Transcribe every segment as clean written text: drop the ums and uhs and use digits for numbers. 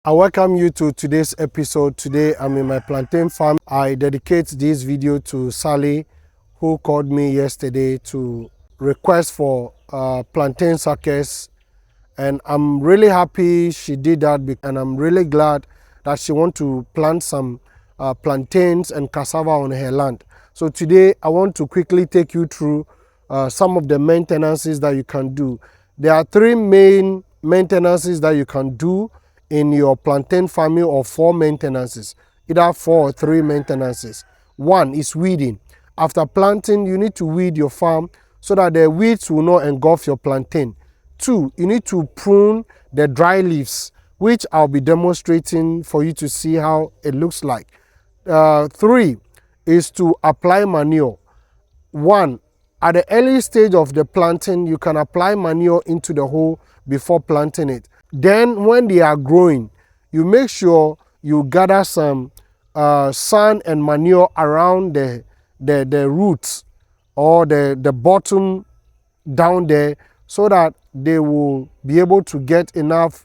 I welcome you to today's episode. Today I'm in my plantain farm. I dedicate this video to Sally, who called me yesterday to request for plantain suckers, and I'm really happy she did that, and I'm really glad that she wants to plant some plantains and cassava on her land. So today I want to quickly take you through some of the maintenances that you can do. There are three main maintenances that you can do in your plantain farming, or four maintenances, either 4 or 3 maintenances. One is weeding. After planting, you need to weed your farm so that the weeds will not engulf your plantain. 2, you need to prune the dry leaves, which I'll be demonstrating for you to see how it looks like. 3 is to apply manure. 1, at the early stage of the planting, you can apply manure into the hole before planting it. Then when they are growing, you make sure you gather some sand and manure around the roots or the bottom down there, so that they will be able to get enough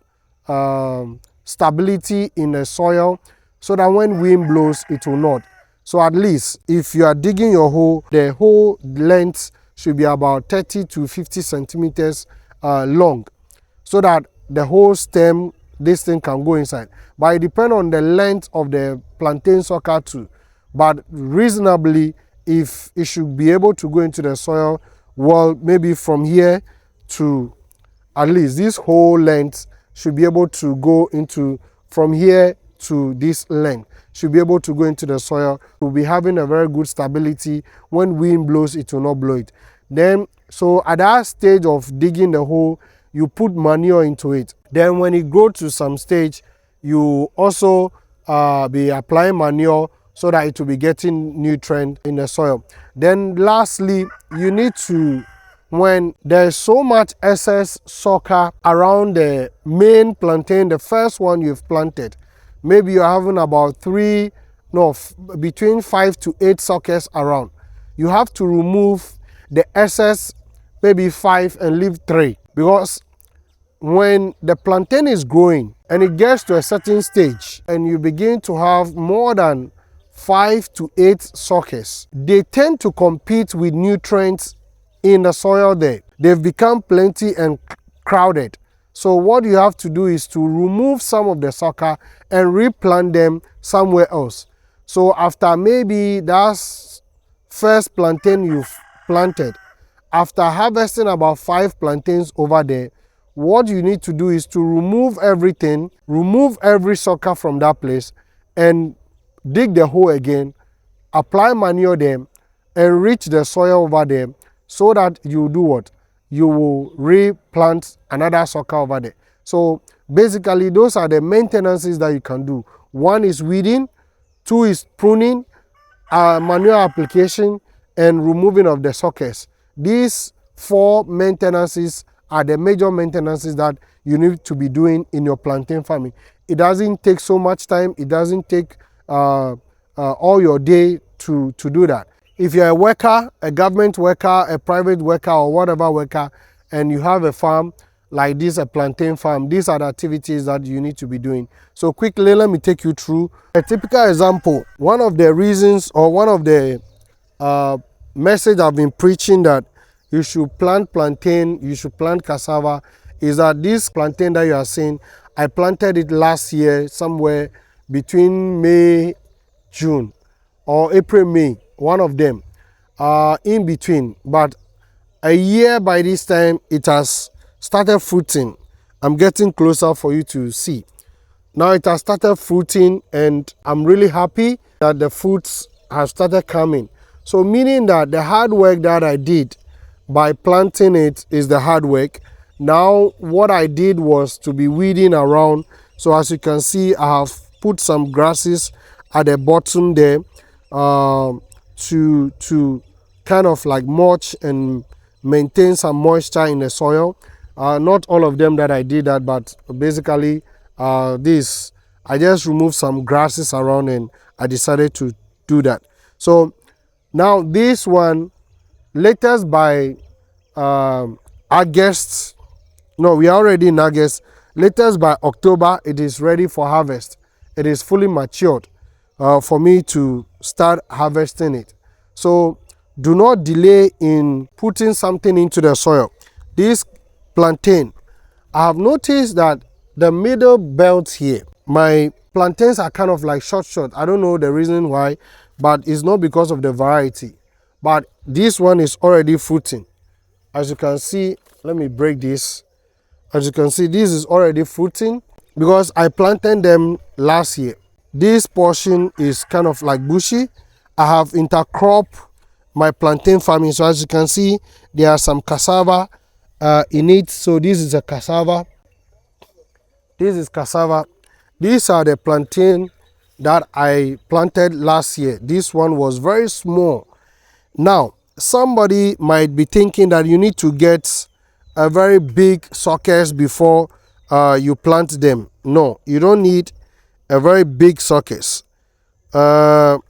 stability in the soil, so that when wind blows, it will not. So at least if you are digging your hole, the hole length should be about 30 to 50 centimeters long, so that the whole stem, this thing can go inside. But it depends on the length of the plantain sucker too. But reasonably, if it should be able to go into the soil, well, maybe from here to at least this whole length should be able to go into, from here to this length, should be able to go into the soil. We'll be having a very good stability. When wind blows, it will not blow it. Then, so at that stage of digging the hole, you put manure into it. Then when it grows to some stage, you also be applying manure so that it will be getting nutrient in the soil. Then lastly, you need to, when there's so much excess sucker around the main plantain, the first one you've planted, maybe you're having about between 5 to 8 suckers around. You have to remove the excess, maybe 5, and leave 3. Because when the plantain is growing and it gets to a certain stage and you begin to have more than 5 to 8 suckers, they tend to compete with nutrients in the soil there. They've become plenty and crowded. So what you have to do is to remove some of the sucker and replant them somewhere else. So after maybe that's first plantain you've planted, after harvesting about 5 plantains over there, what you need to do is to remove everything, remove every sucker from that place, and dig the hole again, apply manure there, enrich the soil over there, so that you do what? You will replant another sucker over there. So basically, those are the maintenances that you can do. 1 is weeding, 2 is pruning, manure application, and removing of the suckers. These 4 maintenances are the major maintenances that you need to be doing in your plantain farming. It doesn't take so much time. It doesn't take all your day to do that. If you're a worker, a government worker, a private worker, or whatever worker, and you have a farm like this, a plantain farm, these are the activities that you need to be doing. So quickly, let me take you through a typical example. One of the reasons, or one of the message I've been preaching, that you should plant plantain, you should plant cassava, is that this plantain that you are seeing, I planted it last year somewhere between May, June, or April, May, one of them, in between. But a year by this time, it has started fruiting. I'm getting closer for you to see. Now it has started fruiting, and I'm really happy that the fruits have started coming. So meaning that the hard work that I did by planting it is the hard work. Now what I did was to be weeding around. So as you can see, I have put some grasses at the bottom there to kind of like mulch and maintain some moisture in the soil. Not all of them that I did that, but basically this, I just removed some grasses around and I decided to do that. So now this one, latest by August, no, we are already in August. Latest by October, it is ready for harvest. It is fully matured for me to start harvesting it. So do not delay in putting something into the soil. This plantain, I have noticed that the middle belt here, my plantains are kind of like short. I don't know the reason why, but it's not because of the variety. But this one is already fruiting. As you can see, let me break this. As you can see, this is already fruiting because I planted them last year. This portion is kind of like bushy. I have intercrop my plantain farming. So as you can see, there are some cassava in it. So this is a cassava. This is cassava. These are the plantain that I planted last year. This one was very small. Now, somebody might be thinking that you need to get a very big suckers before you plant them. No, you don't need a very big suckers. You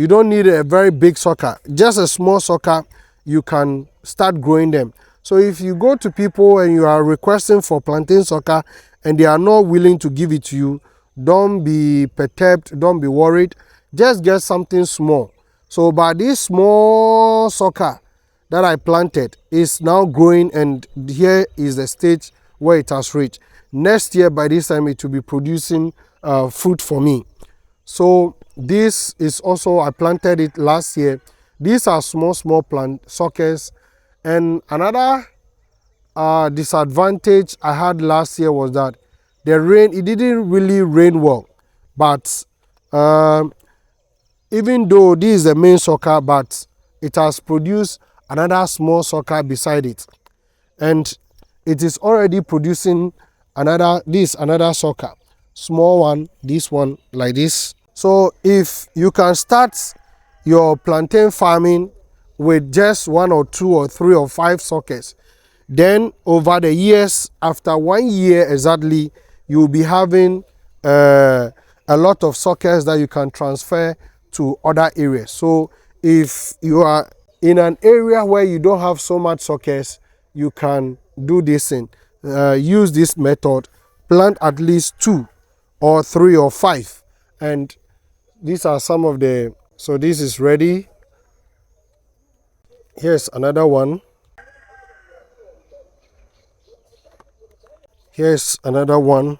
don't need a very big sucker. Just a small sucker, you can start growing them. So if you go to people and you are requesting for plantain sucker and they are not willing to give it to you, don't be perturbed, don't be worried. Just get something small. So by this small sucker that I planted is now growing, and here is the stage where it has reached. Next year by this time it will be producing fruit for me. So this is also, I planted it last year. These are small plant suckers. And another disadvantage I had last year was that the rain, it didn't really rain well. But even though this is the main sucker, but it has produced another small sucker beside it. And it is already producing another sucker. Small one, this one, like this. So if you can start your plantain farming with just 1 or 2 or 3 or 5 suckers, then over the years, after 1 year exactly, you will be having a lot of suckers that you can transfer to other areas. So if you are in an area where you don't have so much suckers, you can do this and use this method. Plant at least 2 or 3 or 5, and these are some of the, so this is ready. Here's another one. Here's another one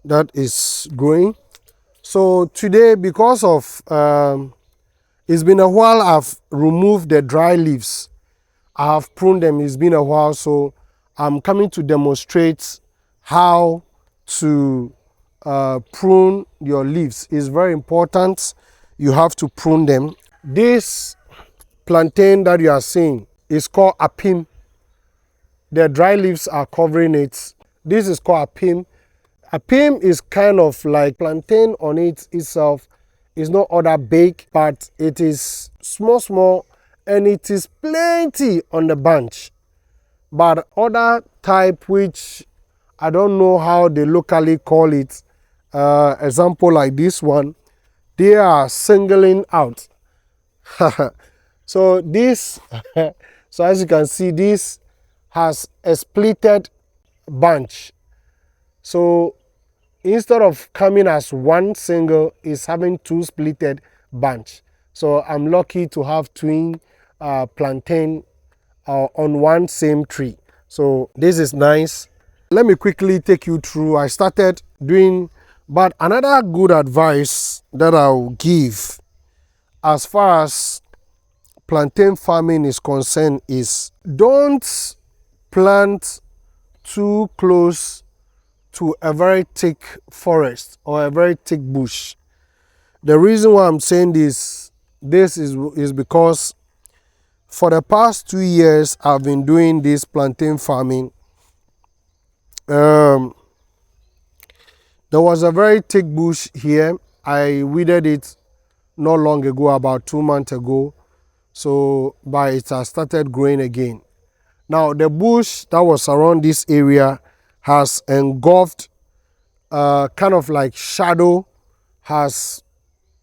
that is growing. So today, because of it's been a while, I've removed the dry leaves. I have pruned them. It's been a while, so I'm coming to demonstrate how to prune your leaves. It's very important. You have to prune them. This plantain that you are seeing is called apim. The dry leaves are covering it. This is called apim. Apim is kind of like plantain on it itself. It's not all that big, but it is small, and it is plenty on the bunch. But other type, which I don't know how they locally call it, example like this one, they are singling out. So this, so as you can see, this has a splitted bunch. So instead of coming as one single, it's having 2 splitted bunch. So I'm lucky to have twin plantain on one same tree. So this is nice. Let me quickly take you through. I started doing, but another good advice that I'll give as far as plantain farming is concerned is don't plant too close to a very thick forest or a very thick bush. The reason why I'm saying this is because for the past 2 years I've been doing this plantain farming. There was a very thick bush here. I weeded it not long ago, about 2 months ago. So, but it has started growing again. Now, the bush that was around this area has engulfed, kind of like shadow,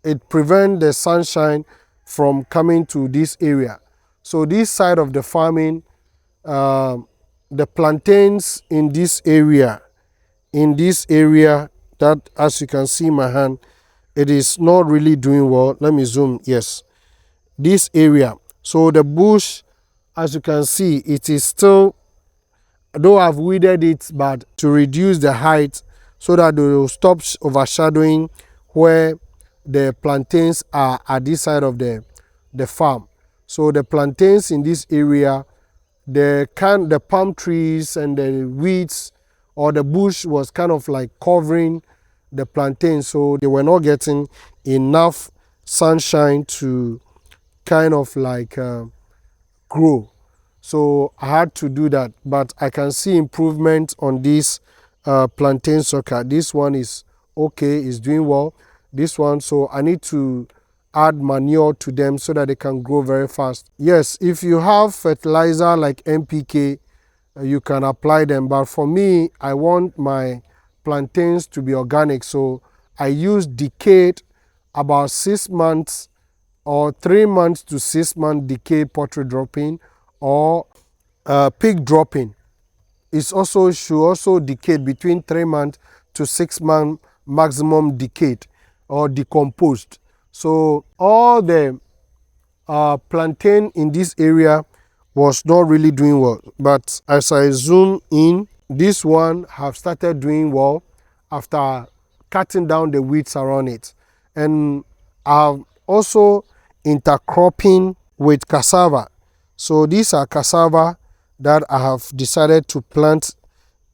it prevents the sunshine from coming to this area. So this side of the farming, the the plantains in this area, that, as you can see in my hand, it is not really doing well. Let me zoom. Yes, this area. So the bush, as you can see, it is still, though I've weeded it, but to reduce the height so that they will stop overshadowing where the plantains are at this side of the farm. So the plantains in this area, the palm trees and the weeds or the bush was kind of like covering the plantains, so they were not getting enough sunshine to kind of like grow. So I had to do that, but I can see improvement on this plantain sucker. This one is okay, is doing well. This one, so I need to add manure to them so that they can grow very fast. Yes, if you have fertilizer like NPK, you can apply them, but for me, I want my plantains to be organic, so I use decayed, about 6 months or 3 months to 6 month decay pottery dropping, or pig dropping. Should also decay between 3 months to 6 month maximum decayed or decomposed. So all the plantain in this area was not really doing well, but as I zoom in, this one have started doing well after cutting down the weeds around it. And I've also intercropping with cassava. So these are cassava that I have decided to plant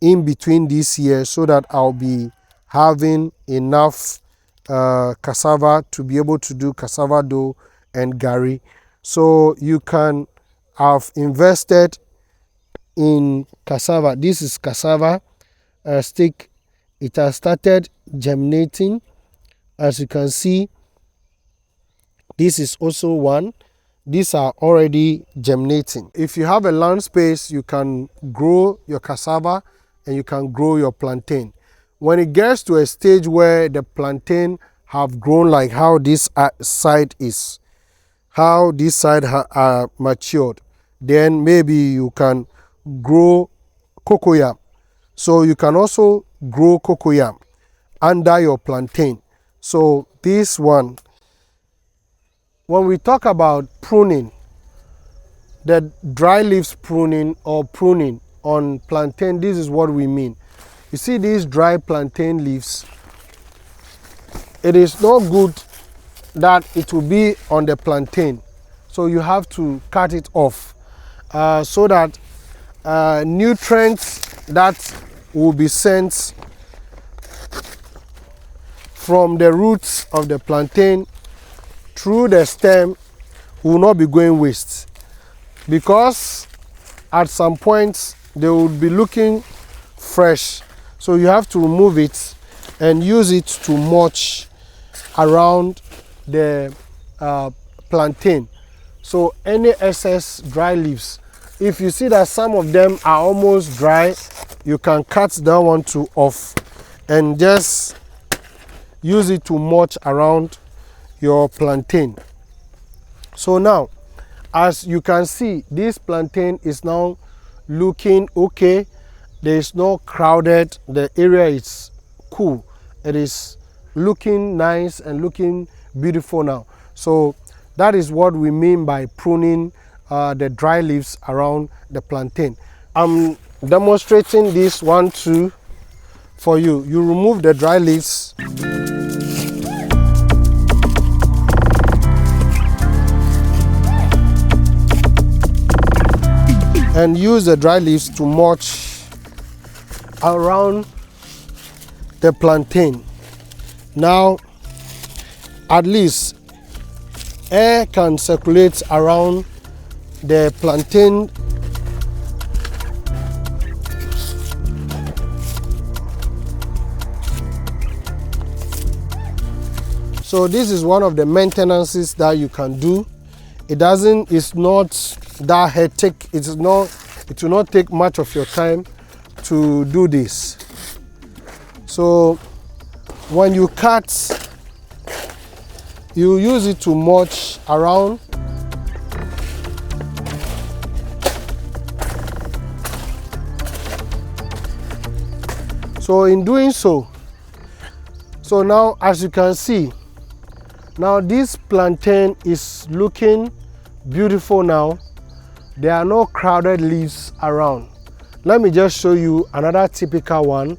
in between this year so that I'll be having enough cassava to be able to do cassava dough and gari. So you can have invested in cassava. This is cassava stick. It has started germinating. As you can see, this is also one. These are already germinating. If you have a land space, you can grow your cassava and you can grow your plantain. When it gets to a stage where the plantain have grown like how this side is, how this side are matured, then maybe you can grow cocoyam. So you can also grow cocoyam under your plantain. So this one, when we talk about pruning, the dry leaves pruning or pruning on plantain, this is what we mean. You see these dry plantain leaves, it is not good that it will be on the plantain. So you have to cut it off so that nutrients that will be sent from the roots of the plantain through the stem will not be going waste, because at some point they will be looking fresh. So you have to remove it and use it to mulch around the plantain. So any excess dry leaves, if you see that some of them are almost dry, you can cut that one off and just use it to mulch around your plantain. So now, as you can see, this plantain is now looking okay. There is no crowded, the area is cool. It is looking nice and looking beautiful now. So that is what we mean by pruning the dry leaves around the plantain. I'm demonstrating this 1, 2 for you. You remove the dry leaves. And use the dry leaves to mulch around the plantain. Now, at least air can circulate around the plantain. So this is one of the maintenances that you can do. It's not that hectic. It will not take much of your time to do this. So when you cut, you use it to mulch around. So in doing so, now as you can see, now this plantain is looking beautiful now. There are no crowded leaves around. Let me just show you another typical one,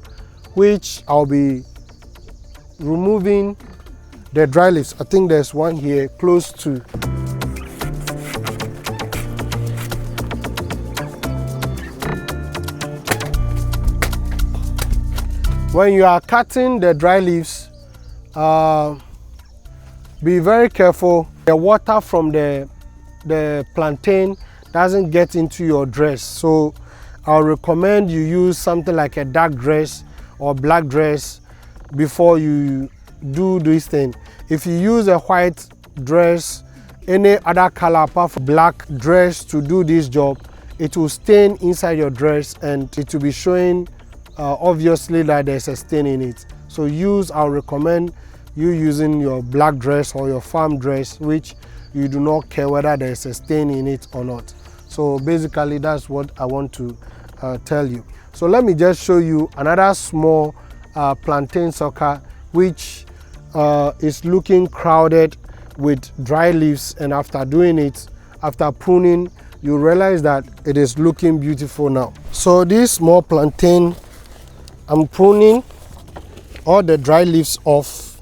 which I'll be removing the dry leaves. I think there's one here close to. When you are cutting the dry leaves, be very careful. The water from the plantain doesn't get into your dress. So I'll recommend you use something like a dark dress or black dress before you do this thing. If you use a white dress, any other color apart from black dress to do this job, it will stain inside your dress and it will be showing obviously that there's a stain in it. So I'll recommend you using your black dress or your farm dress, which you do not care whether there's a stain in it or not. So basically that's what I want to tell you. So let me just show you another small plantain sucker which is looking crowded with dry leaves, and after doing it, after pruning, you realize that it is looking beautiful now. So this small plantain, I'm pruning all the dry leaves off.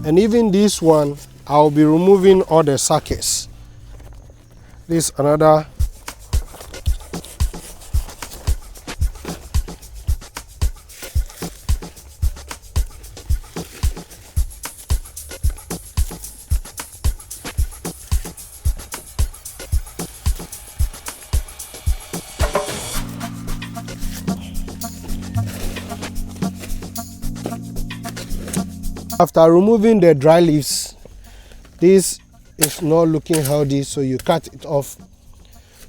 And even this one, I'll be removing all the suckers. This another. After removing the dry leaves, this is not looking healthy, so you cut it off.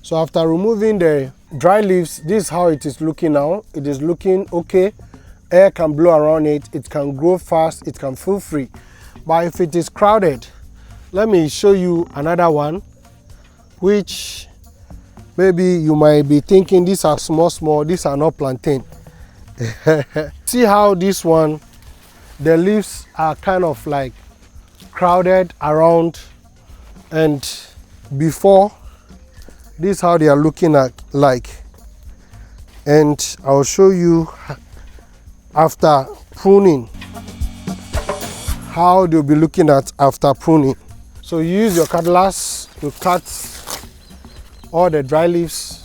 So after removing the dry leaves, this is how it is looking now. It is looking okay. Air can blow around it, it can grow fast, it can feel free. But if it is crowded, let me show you another one, which maybe you might be thinking these are small, these are not plantain. See how this one, the leaves are kind of like crowded around, and before, this is how they are looking like. And I'll show you after pruning how they'll be looking at after pruning. So you use your cutlass to cut all the dry leaves.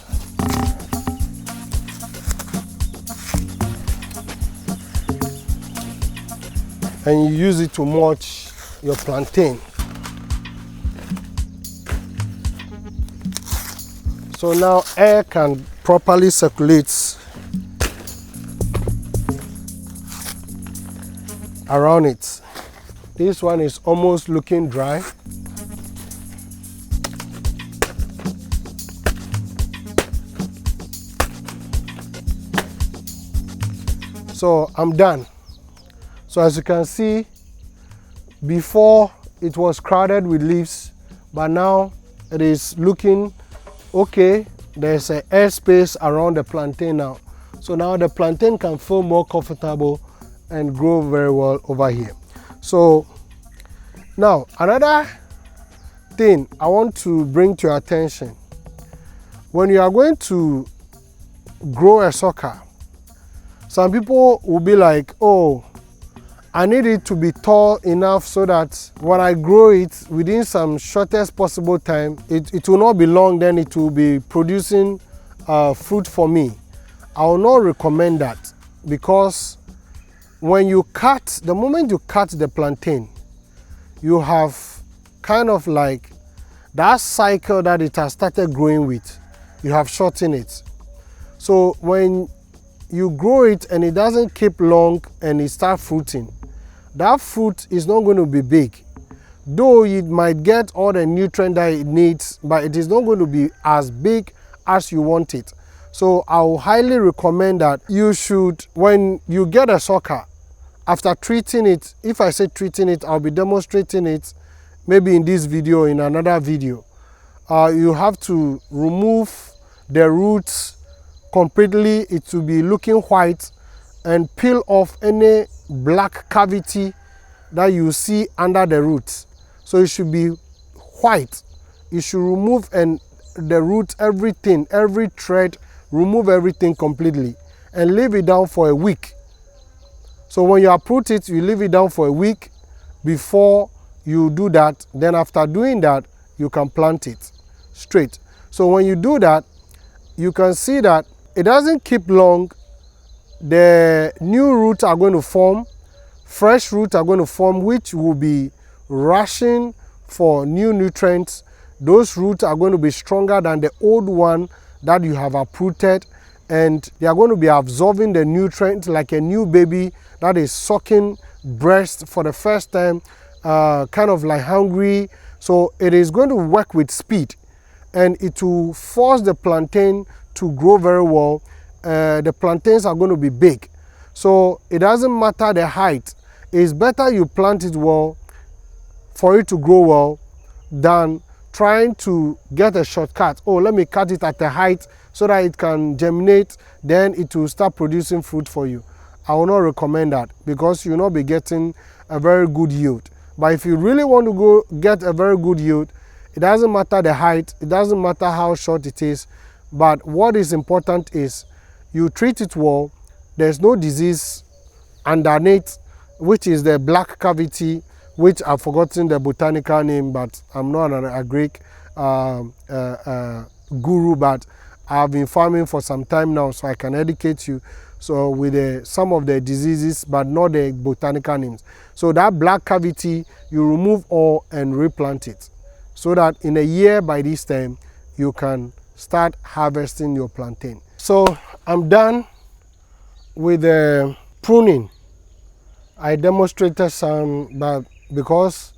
And you use it to mulch your plantain. So now air can properly circulate around it. This one is almost looking dry. So I'm done. So as you can see, before it was crowded with leaves, but now it is looking okay. There's an air space around the plantain now. So now the plantain can feel more comfortable and grow very well over here. So now another thing I want to bring to your attention. When you are going to grow a sucker, some people will be like, oh, I need it to be tall enough so that when I grow it within some shortest possible time, it will not be long, then it will be producing fruit for me. I will not recommend that, because when you cut, the moment you cut the plantain, you have kind of like that cycle that it has started growing with, you have shortened it. So when you grow it and it doesn't keep long and it starts fruiting, that fruit is not going to be big. Though it might get all the nutrient that it needs, but it is not going to be as big as you want it. So I will highly recommend that you should, when you get a sucker, after treating it, if I say treating it, I'll be demonstrating it maybe in this video, in another video. You have to remove the roots completely. It will be looking white, and peel off any black cavity that you see under the roots. So it should be white. You should remove and the root, everything, every thread, remove everything completely and leave it down for a week. So when you uproot it, you leave it down for a week before you do that. Then after doing that, you can plant it straight. So when you do that, you can see that it doesn't keep long. The new roots are going to form, fresh roots are going to form, which will be rushing for new nutrients. Those roots are going to be stronger than the old one that you have uprooted, and they are going to be absorbing the nutrients like a new baby that is sucking breast for the first time, kind of like hungry. So it is going to work with speed, and it will force the plantain to grow very well. The plantains are going to be big. So it doesn't matter the height. It's better you plant it well for it to grow well than trying to get a shortcut. Oh, let me cut it at a height so that it can germinate, then it will start producing fruit for you. I will not recommend that, because you will not be getting a very good yield. But if you really want to go get a very good yield, it doesn't matter the height, it doesn't matter how short it is, but what is important is you treat it well. There's no disease underneath, which is the black cavity, which I've forgotten the botanical name, but I'm not an agric guru, but I've been farming for some time now, so I can educate you. So with some of the diseases, but not the botanical names. So that black cavity, you remove all and replant it, so that in a year by this time, you can start harvesting your plantain. So I'm done with the pruning. I demonstrated some, but because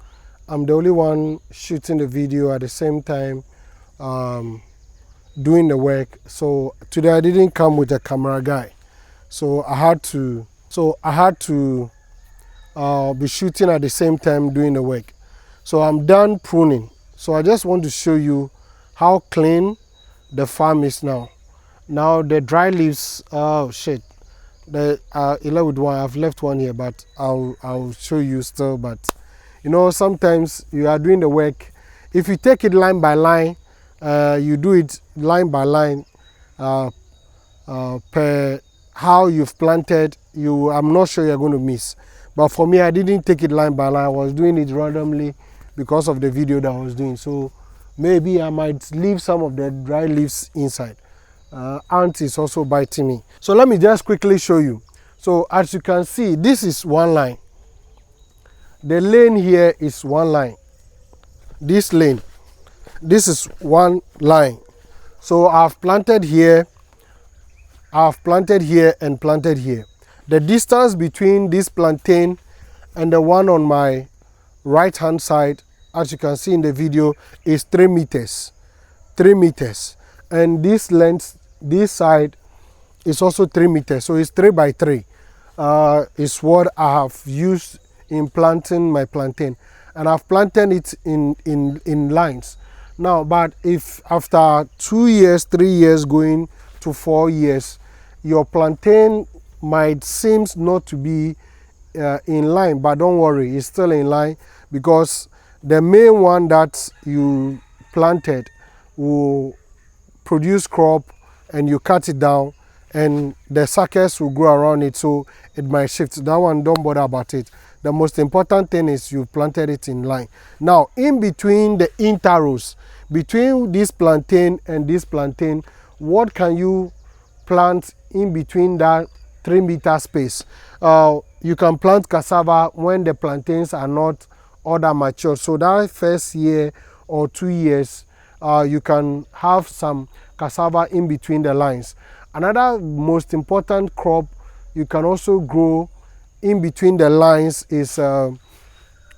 I'm the only one shooting the video at the same time doing the work, so today I didn't come with a camera guy, so I had to be shooting at the same time doing the work. So I'm done pruning. So I just want to show you how clean the farm is now. Now the dry leaves, oh shit, the I've left one here, but I'll show you still. But you know, sometimes you are doing the work. If you take it line by line, you do it line by line per how you've planted. I'm not sure you're going to miss. But for me, I didn't take it line by line. I was doing it randomly because of the video that I was doing. So maybe I might leave some of the dry leaves inside. Ant is also biting me. So let me just quickly show you. So as you can see, this is one line. The lane here is one line. This lane, this is one line. So I've planted here, and planted here. The distance between this plantain and the one on my right hand side, as you can see in the video, is 3 meters. 3 meters. And this length, this side, is also 3 meters. So it's 3 by 3. Is what I have used in planting my plantain, and I've planted it in lines. Now, but if after 2 years, 3 years, going to 4 years, your plantain might seem not to be in line, but don't worry, it's still in line, because the main one that you planted will produce crop, and you cut it down, and the suckers will grow around it, so it might shift. That one, don't bother about it. The most important thing is you planted it in line. Now, in between the interrows, between this plantain and this plantain, what can you plant in between that 3 meter space? You can plant cassava when the plantains are not all that mature. So that first year or 2 years, you can have some cassava in between the lines. Another most important crop you can also grow in between the lines is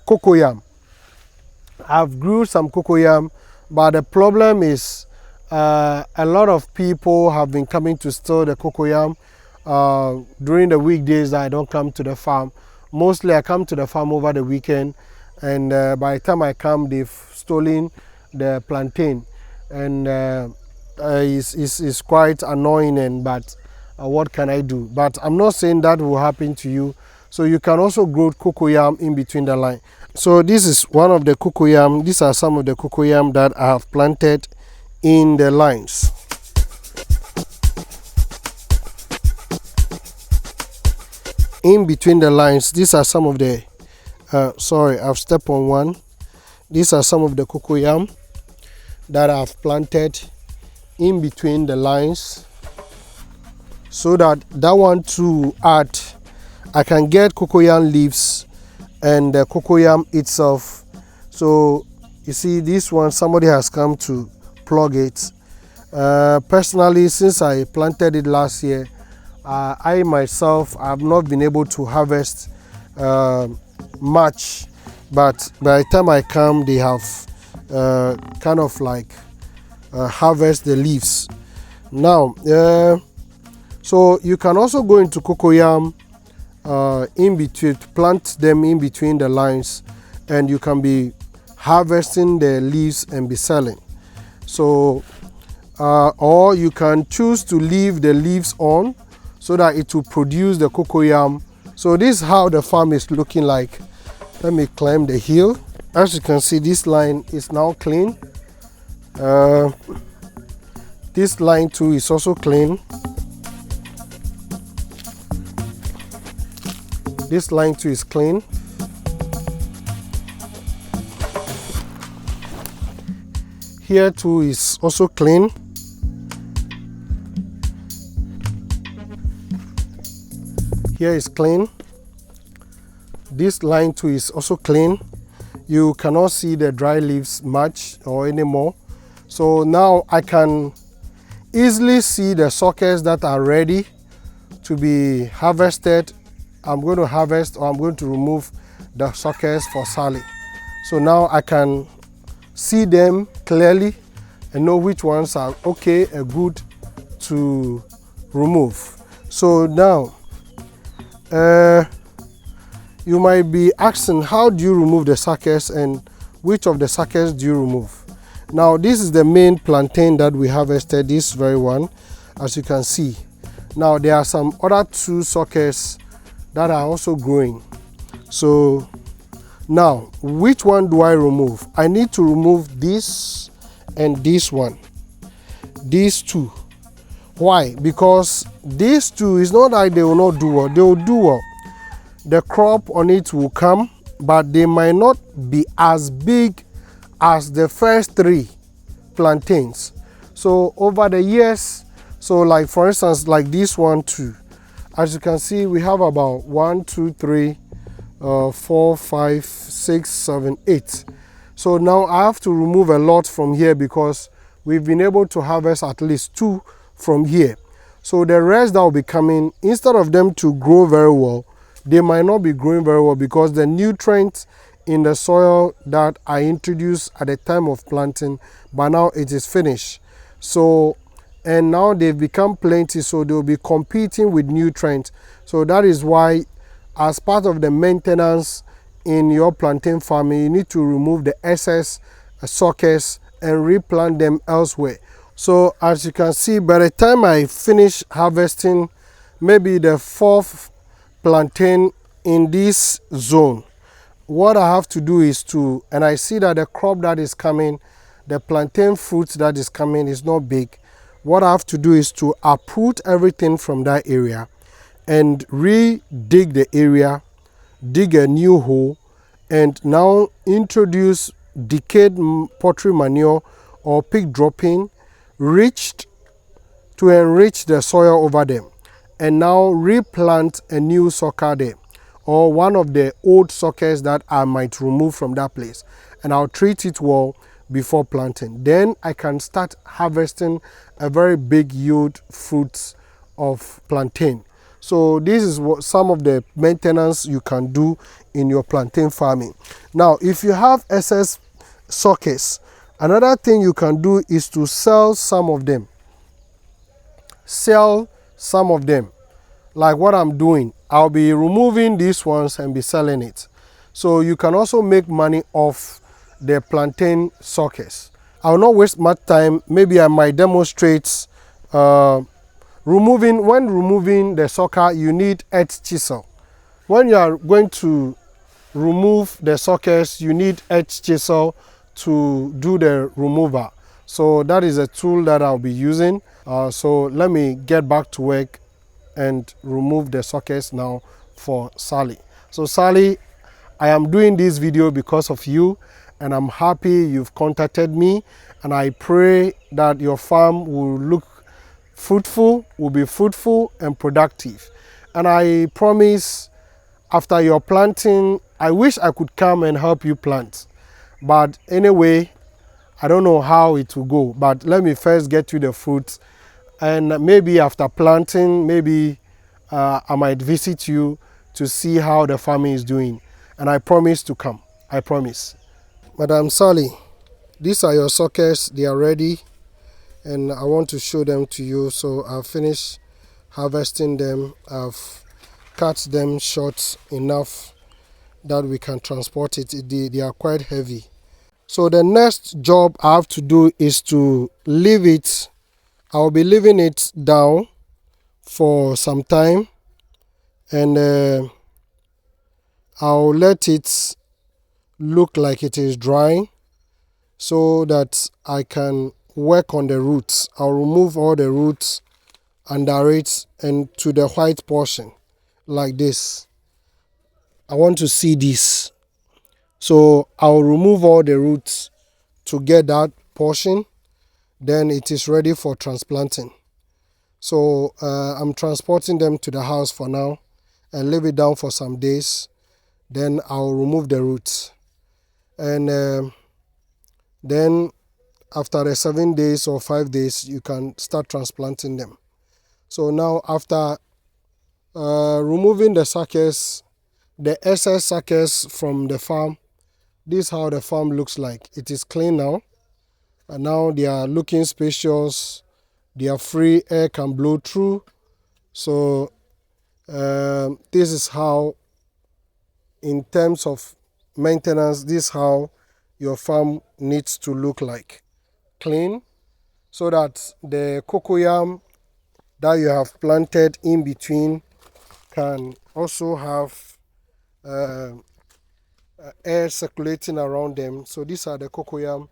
cocoyam. I've grew some cocoyam, but the problem is a lot of people have been coming to steal the cocoyam during the weekdays that I don't come to the farm. Mostly I come to the farm over the weekend, and by the time I come, they've stolen the plantain. And is quite annoying, and but what can I do? But I'm not saying that will happen to you. So you can also grow cocoyam in between the line. So this is one of the cocoyam. These are some of the cocoyam that I have planted in the lines. In between the lines, these are some of the sorry, I've stepped on one. These are some of the cocoyam that I've planted in between the lines, so that one to add, I can get cocoyam leaves and the cocoyam itself. So you see this one, somebody has come to plug it. Personally, since I planted it last year, I myself have not been able to harvest much, but by the time I come, they have kind of like harvest the leaves. Now, so you can also go into cocoyam in between, plant them in between the lines, and you can be harvesting the leaves and be selling. So, or you can choose to leave the leaves on so that it will produce the cocoyam. So this is how the farm is looking like. Let me climb the hill. As you can see, this line is now clean. This line too is also clean. This line too is clean. Here too is also clean. Here is clean. This line too is also clean. You cannot see the dry leaves much or anymore. So now I can easily see the suckers that are ready to be harvested. I'm going to harvest, or I'm going to remove the suckers for selling. So now I can see them clearly and know which ones are okay and good to remove. So now you might be asking, how do you remove the suckers, and which of the suckers do you remove? Now this is the main plantain that we harvested, this very one, as you can see. Now there are some other two suckers that are also growing. So now, which one do I remove? I need to remove this and this one. These two. Why? Because these two, is not like they will not do well. They will do well. The crop on it will come, but they might not be as big as the first three plantains. So over the years, so like for instance, like this one too, as you can see, we have about 1, 2, 3, 4, 5, 6, 7, 8. So now I have to remove a lot from here because we've been able to harvest at least 2 from here. So the rest that will be coming, instead of them to grow very well, they might not be growing very well because the nutrients in the soil that I introduced at the time of planting, but now it is finished. So, and now they've become plenty, so they'll be competing with nutrients. So that is why, as part of the maintenance in your plantain farming, you need to remove the excess suckers and replant them elsewhere. So as you can see, by the time I finish harvesting maybe the 4th plantain in this zone, what I have to do is to, and I see that the crop that is coming, the plantain fruit that is coming is not big. What I have to do is to uproot everything from that area and re-dig the area, dig a new hole, and now introduce decayed pottery manure or pig dropping, rich to enrich the soil over them, and now replant a new sucker there, or one of the old suckers that I might remove from that place, and I'll treat it well before planting. Then I can start harvesting a very big yield fruits of plantain. So this is what some of the maintenance you can do in your plantain farming. Now, if you have excess suckers, another thing you can do is to sell some of them. Sell some of them. Like what I'm doing, I'll be removing these ones and be selling it. So you can also make money off the plantain suckers. I'll not waste much time. Maybe I might demonstrate when removing the sucker. You need earth chisel. When you are going to remove the suckers, you need earth chisel to do the removal. So that is a tool that I'll be using. So let me get back to work and remove the suckers now for Sally. So Sally, I am doing this video because of you, and I'm happy you've contacted me, and I pray that your farm will look fruitful, will be fruitful and productive. And I promise, after your planting, I wish I could come and help you plant. But anyway, I don't know how it will go. But let me first get you the fruits. And maybe after planting, maybe I might visit you to see how the farming is doing. And I promise to come. I promise. Madam Sally, these are your suckers. They are ready. And I want to show them to you. So I've finished harvesting them. I've cut them short enough that we can transport it. They are quite heavy. So the next job I have to do is to leave it. I'll be leaving it down for some time, and I'll let it look like it is drying so that I can work on the roots. I'll remove all the roots under it and to the white portion like this. I want to see this. So I'll remove all the roots to get that portion. Then it is ready for transplanting. So I'm transporting them to the house for now and leave it down for some days. Then I'll remove the roots. And then after the 7 days or 5 days, you can start transplanting them. So now after removing the suckers, the excess suckers from the farm, this is how the farm looks like. It is clean now. And now they are looking spacious. They are free, air can blow through. So this is how, in terms of maintenance, this is how your farm needs to look like. Clean, so that the cocoyam that you have planted in between can also have air circulating around them. So these are the cocoyam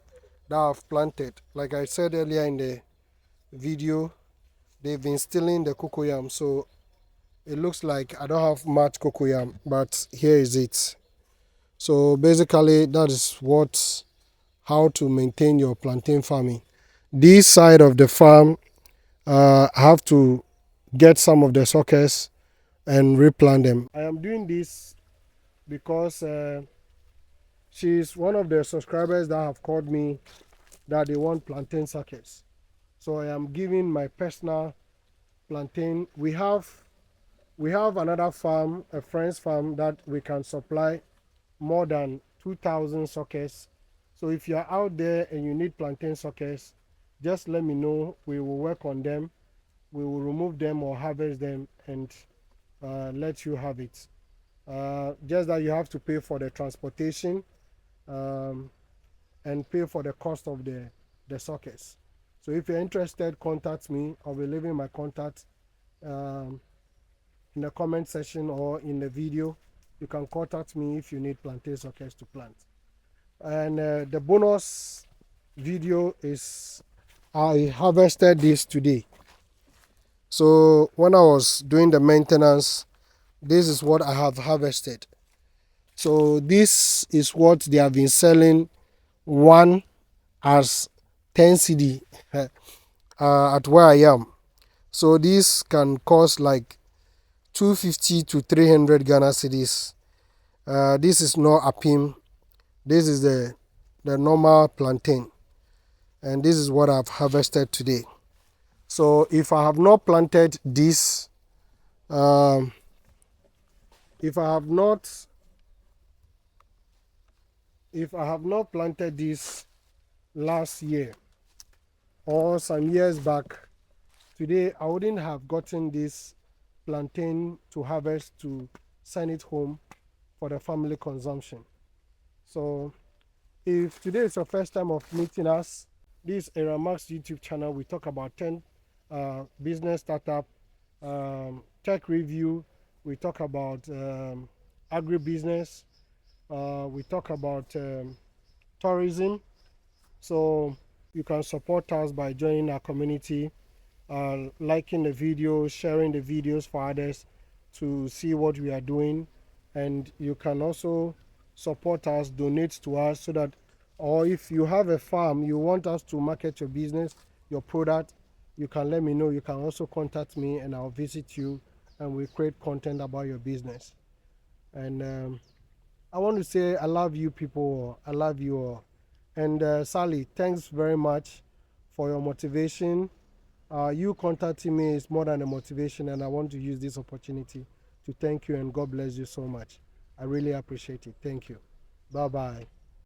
that I've planted. Like I said earlier in the video, they've been stealing the cocoyam, so it looks like I don't have much cocoyam, but here is it. So basically that is how to maintain your plantain farming. This side of the farm, I have to get some of the suckers and replant them. I am doing this because she's one of the subscribers that have called me that they want plantain suckers. So I am giving my personal plantain. We have another farm, a friend's farm, that we can supply more than 2,000 suckers. So if you're out there and you need plantain suckers, just let me know. We will work on them. We will remove them or harvest them and let you have it. Just that you have to pay for the transportation and pay for the cost of the suckers. So if you're interested, contact me. I'll be leaving my contact in the comment section or in the video. You can contact me if you need plantain suckers to plant. And the bonus video is I harvested this today. So when I was doing the maintenance, this is what I have harvested. So this is what they have been selling, one as 10 cedi at where I am. So this can cost like 250 to 300 Ghana cedis. This is not a pim. This is the normal plantain, and this is what I've harvested today. So if I have not planted this, if I have not planted this last year or some years back, today I wouldn't have gotten this plantain to harvest to send it home for the family consumption. So if today is your first time of meeting us, This Eramax YouTube channel, we talk about 10 business startup, tech review, we talk about agribusiness, we talk about tourism. So you can support us by joining our community, liking the videos, sharing the videos for others to see what we are doing. And you can also support us, donate to us, so that, or if you have a farm, you want us to market your business, your product, you can let me know. You can also contact me and I'll visit you and we create content about your business. And I want to say I love you people. I love you all. And Sally, thanks very much for your motivation. You contacting me is more than a motivation, and I want to use this opportunity to thank you, and God bless you so much. I really appreciate it. Thank you. Bye-bye.